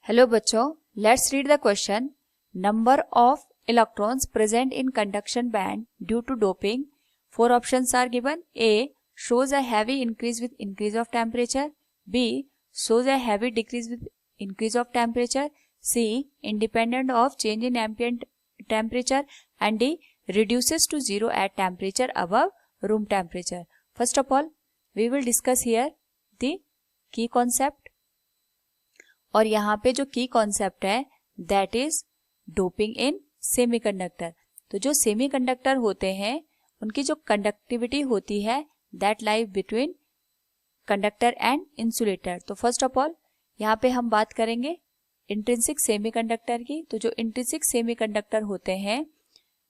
Hello बच्चों, let's read the question. Number of electrons present in conduction band due to doping. Four options are given. A shows a heavy increase with increase of temperature. B shows a heavy decrease with increase of temperature. C independent of change in ambient temperature. And D reduces to zero at temperature above room temperature. First of all, we will discuss here the key concept. और यहाँ पे जो की concept है that is doping in semiconductor. तो जो semiconductor होते हैं उनकी जो कंडक्टिविटी होती है that lie between conductor and insulator. तो फर्स्ट ऑफ ऑल यहाँ पे हम बात करेंगे इंट्रिंसिक सेमीकंडक्टर की. तो जो इंट्रिंसिक सेमीकंडक्टर होते हैं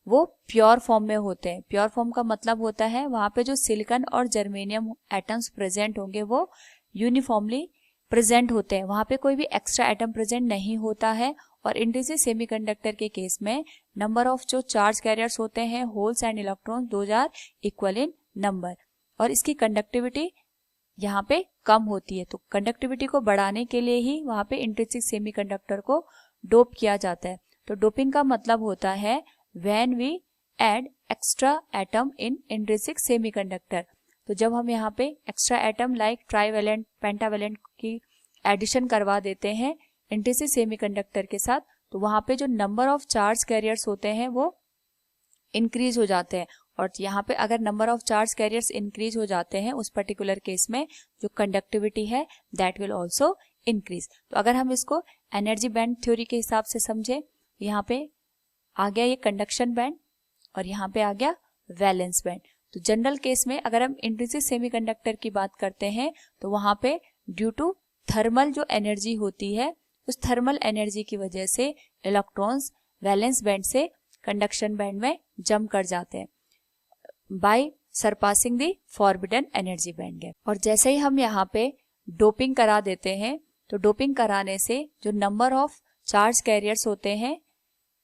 वो प्योर फॉर्म में होते हैं. प्योर फॉर्म का मतलब होता है वहाँ पे जो सिलिकॉन और जर्मेनियम एटम्स प्रेजेंट होंगे वो यूनिफॉर्मली प्रेजेंट होते हैं. वहाँ पे कोई भी एक्स्ट्रा एटम प्रेजेंट नहीं होता है. और इंट्रिंसिक सेमीकंडक्टर के केस में नंबर ऑफ जो चार्ज कैरियर्स होते हैं holes and electrons those are equal in number. और इसकी कंडक्टिविटी यहाँ पे कम होती है. तो कंडक्टिविटी को बढ़ाने के लिए ही वहाँ पे इंट्रिंसिक सेमीकंडक्टर को डोप किया जाता है. तो डोपिंग का मतलब होता है when we add extra atom in intrinsic semiconductor. तो जब हम यहाँ पे extra atom like trivalent pentavalent की एडिशन करवा देते हैं इंट्रिंसिक सेमीकंडक्टर के साथ तो वहाँ पे जो नंबर ऑफ चार्ज कैरियर्स होते हैं वो इंक्रीज हो जाते हैं. और यहाँ पे अगर number of charge carriers increase हो जाते हैं उस पर्टिकुलर केस में जो कंडक्टिविटी है दैट विल ऑल्सो इंक्रीज. तो अगर हम इसको एनर्जी बैंड थ्योरी के हिसाब से समझे, यहाँ पे आ गया ये कंडक्शन बैंड और यहाँ पे आ गया वैलेंस बैंड. तो जनरल केस में अगर हम इंट्रिंसिक सेमीकंडक्टर की बात करते हैं तो वहाँ पे ड्यू टू थर्मल जो एनर्जी होती है उस थर्मल एनर्जी की वजह से इलेक्ट्रॉन्स वैलेंस बैंड से कंडक्शन बैंड में जंप कर जाते हैं by surpassing the forbidden energy band gap. और जैसे ही हम यहाँ पे डोपिंग करा देते हैं तो डोपिंग कराने से जो नंबर ऑफ चार्ज कैरियर्स होते हैं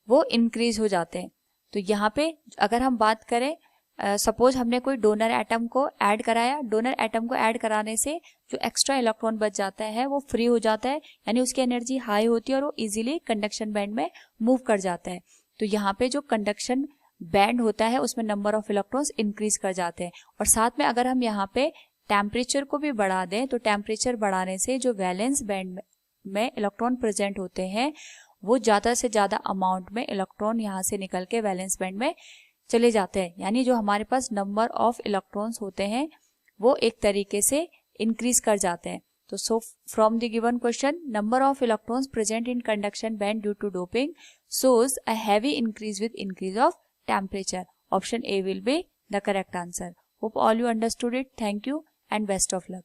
वो इंक्रीज हो जाते हैं. तो यहाँ पे अगर हम बात करें सपोज हमने कोई डोनर एटम को ऐड कराया. डोनर एटम को ऐड कराने से जो एक्स्ट्रा इलेक्ट्रॉन बच जाता है वो फ्री हो जाता है, यानी उसकी एनर्जी हाई होती है और वो इजीली कंडक्शन बैंड में मूव कर जाता है. तो यहाँ पे जो कंडक्शन बैंड होता है उसमें नंबर ऑफ इलेक्ट्रॉन्स इंक्रीज कर जाते हैं. और साथ में अगर हम यहाँ पे टेम्परेचर को भी बढ़ा दें तो टेम्परेचर बढ़ाने से जो वैलेंस बैंड में इलेक्ट्रॉन प्रेजेंट होते हैं वो ज़्यादा से ज़्यादा अमाउंट में इलेक्ट्रॉन यहाँ से निकल के वैलेंस बैंड में चले जाते हैं. यानी जो हमारे पास नंबर ऑफ इलेक्ट्रॉन्स होते हैं वो एक तरीके से इंक्रीज कर जाते हैं. तो so from the given question number of electrons present in conduction band due to doping shows a heavy increase with increase of temperature. Option A will be the correct answer. Hope all you understood it. Thank you and best of luck.